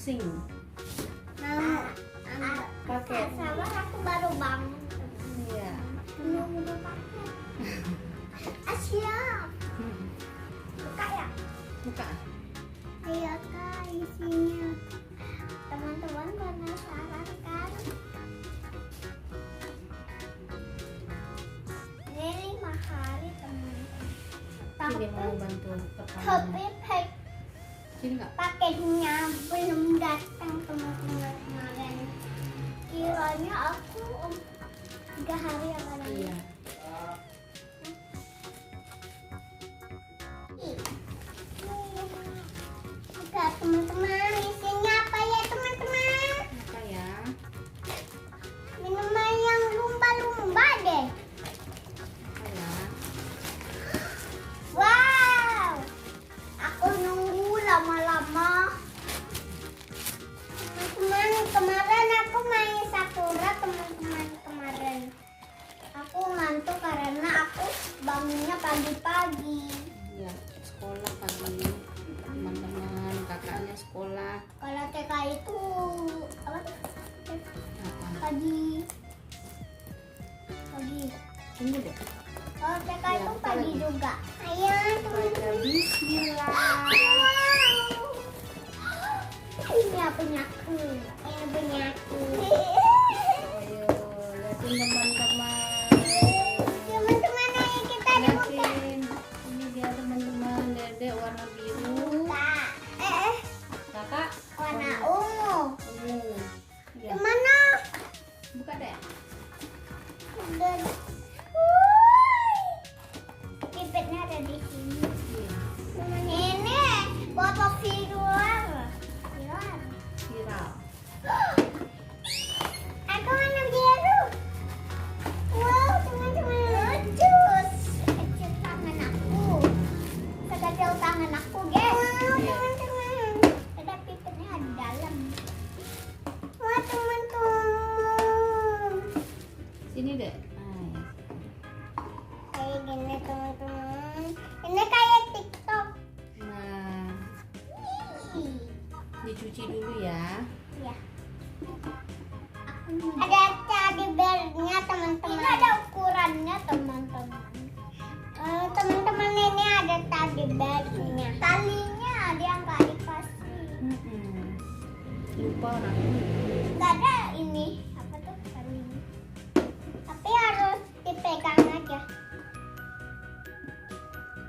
unboxing. Paket. Sabar, aku baru bangun. Iya. Belum paket. Siap. Buka ya? Buka. Iya kak, isinya. Teman-teman penasaran kan? Ini 5 hari teman-teman. Sini mau bantu pertama. Tapi Sini nggak? paketnya belum datang teman-teman kemarin. Kiranya aku 3 hari yang ada. Iya. Oke teman-teman, isinya apa ya teman-teman? Apa ya? Minuman yang lumba-lumba deh. Apa ya? Wow, aku nunggu lama-lama. Teman-teman, kemarin aku main Sakura teman-teman kemarin. Aku ngantuk karena aku bangunnya pagi-pagi. Iya, sekolah pagi. Teman-teman, kakaknya sekolah. Kalau TK itu apa? Apa? Pagi. Ini deh. Kalau TK Ya, itu apa pagi lagi? juga. Ayo Baca bismillah. Ini punyaku. Ini punyaku. Ayo, lihatin teman-teman. Teman-teman, ayo kita dibuka. Lihatin. Ini dia teman-teman, Dede warna biru. Kakak Warna ungu. ungu. Iya. Kemana? Buka deh. Udah. Pipetnya ada di sini. Iya. Ini foto viral. Viral. Aku warna biru. Wow, teman-teman. Jus. Kecil tangan aku. Sekecil tangan aku, guys. Wow, Iya. teman-teman. Ada pipetnya di dalam. Wah, teman-teman. Sini deh. Nah, Kayak gini, teman-teman. Ini kayak TikTok. nah, Ih. dicuci dulu ya. Ya. Ada teddy bear-nya teman-teman. Ini ada ukurannya teman-teman. Teman-teman ini ada teddy bear-nya. Talinya ada yang nggak dikasih. Lupa orang. Nggak ada ini. Apa tuh talinya? Tapi harus dipegang aja.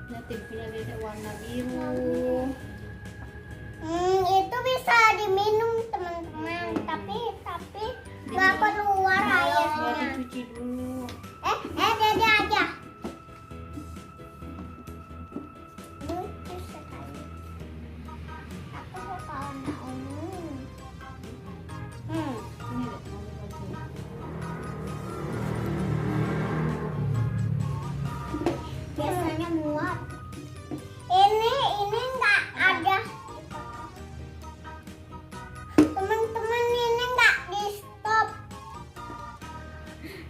Lihatin punya Dede warna biru. Itu bisa diminum teman-teman. Tapi nggak keluar Ya, airnya. dicuci dulu. Dede aja. Lucu sekali. Aku suka warna ungu. Sini deh, mau bantu. Biasanya muat. Ini nggak ada. Teman-teman, ini nggak di stop.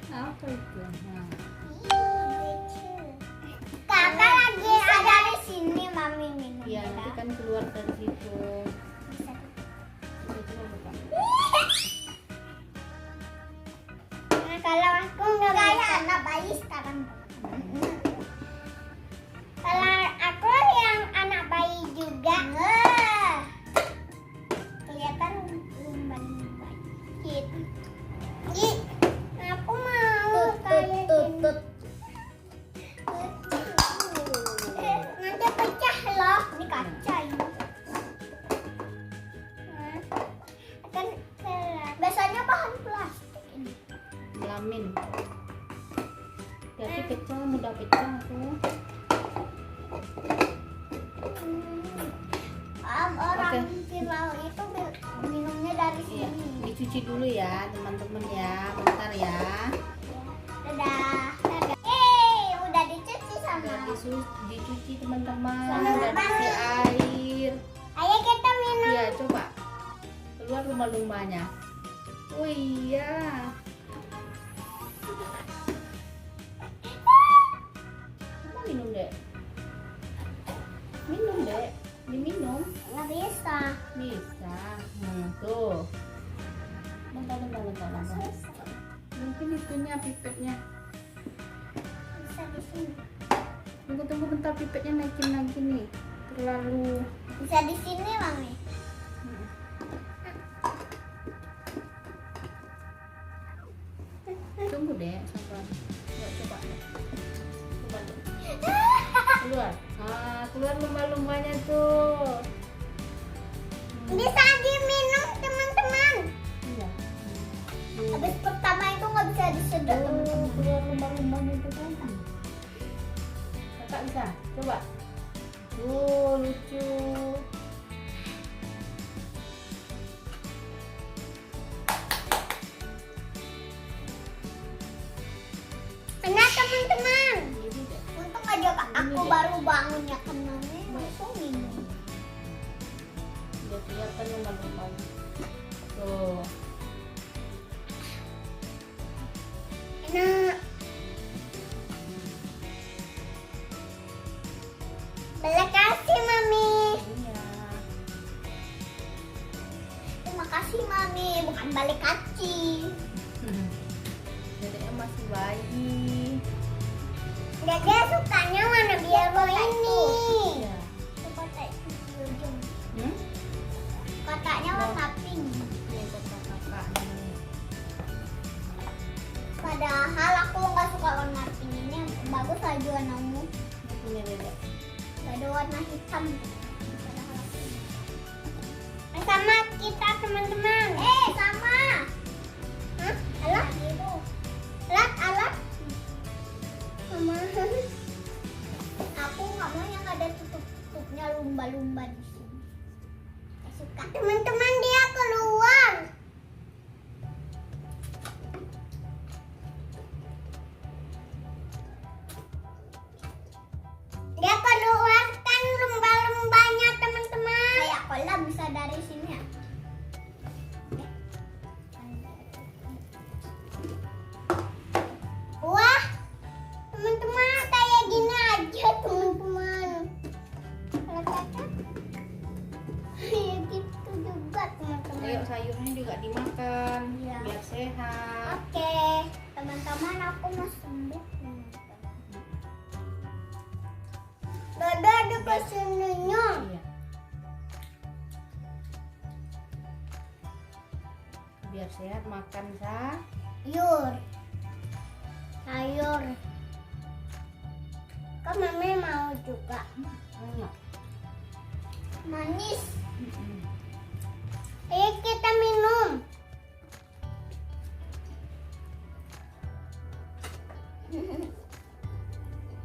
Apa itu? Nah, Kakak lagi ada di sini, mami minum. iya nanti kan keluar dari situ. Coba buka. Nah, kalau aku nggak kayak anak bayi sekarang. Kalau aku yang anak bayi juga. Kelihatan lumba-lumba. Gitu. Aku mau kayak gini. Nanti pecah loh. Ini kaca ini. Akan biasanya bahan plastik ini. Melamin. Jadi pecah, mudah pecah tuh. Orang Oke. viral itu minumnya dari Iya, sini. dicuci dulu ya teman-teman ya. Bentar ya. Dadah. Udah dicuci Udah sama. dicuci teman-teman. Sama Udah diisi air. Ayo kita minum. Iya, coba. Keluar lumba-lumbanya. Oh iya. Coba minum dek. Minum dek. Diminum. Nggak bisa. bisa. Bisa. Tuh. Bentar. Mungkin itunya pipetnya. Bisa di sini. Tunggu bentar, pipetnya naikin lagi nih. Terlalu. Bisa di sini, Mami. Tunggu deh, sabar. Coba deh. Keluar. Keluar lumba-lumbanya tuh. Bisa diminum, teman-teman. Iya. Habis pertama itu nggak bisa disedot, teman-teman. Keluar lumba-lumbanya itu kan. Kakak bisa? Coba. Tuh, lucu. Nah, teman-teman. Jadi deh. Untung aja aku baru bangun ya kenanya langsung minum. Udah kelihatan lumba-lumbanya. Tuh. Enak. Terima kasih, Mami. Iya. Terima kasih, Mami. Bukan balik kaci. Dedeknya masih bayi. Dede sukanya warna biru ini. Iya. Kota itu di ujung. Hmm? Kotaknya warna pink. Ini kotak kakak nih. Padahal aku nggak suka warna pink ini. Bagus aja warnamu. Ini punya dedek. Gak ada warna hitam. Padahal aku ini. Sama kita, teman-teman. Sama. Hah? Alat? Alat? Sama. Aku nggak mau yang ada tutupnya lumba-lumba di sini. Gak suka. Teman-teman, dia keluar. Dia keluarkan lumba-lumbanya, teman-teman. Kayak kolam bisa dari sini ya. Wah, teman-teman, kayak gini aja, teman-teman. Kalau cocok, ya gitu juga, teman-teman. Ayo sayurnya juga dimakan. Iya. Biar sehat. Oke, teman-teman, aku mau sembuh. Dada ada kesininya. Iya. Biar sehat makan Sayur. Kan Mami mau juga. enak. Manis. Ayo kita minum.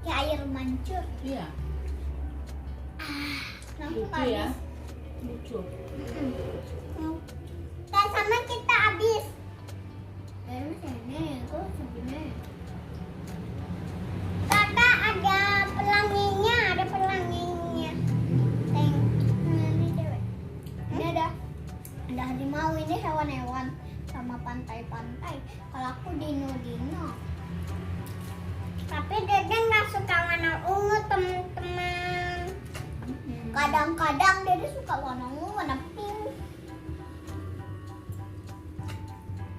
Kayak air mancur. Iya. Langsung Lucu ya. habis. Lucu. Dan sama kita habis. Sini, kok segini. Kakak ada pelanginya, Teng. Ini cewek. Ini ada harimau, ini hewan-hewan sama pantai-pantai. Kalau aku dino. Tapi Dede nggak suka warna ungu, teman-teman. Kadang-kadang Dede suka warna ungu, warna pink.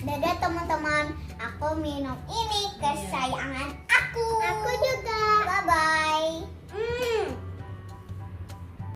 Dede, teman-teman, aku minum ini kesayangan aku. Aku juga. Bye-bye.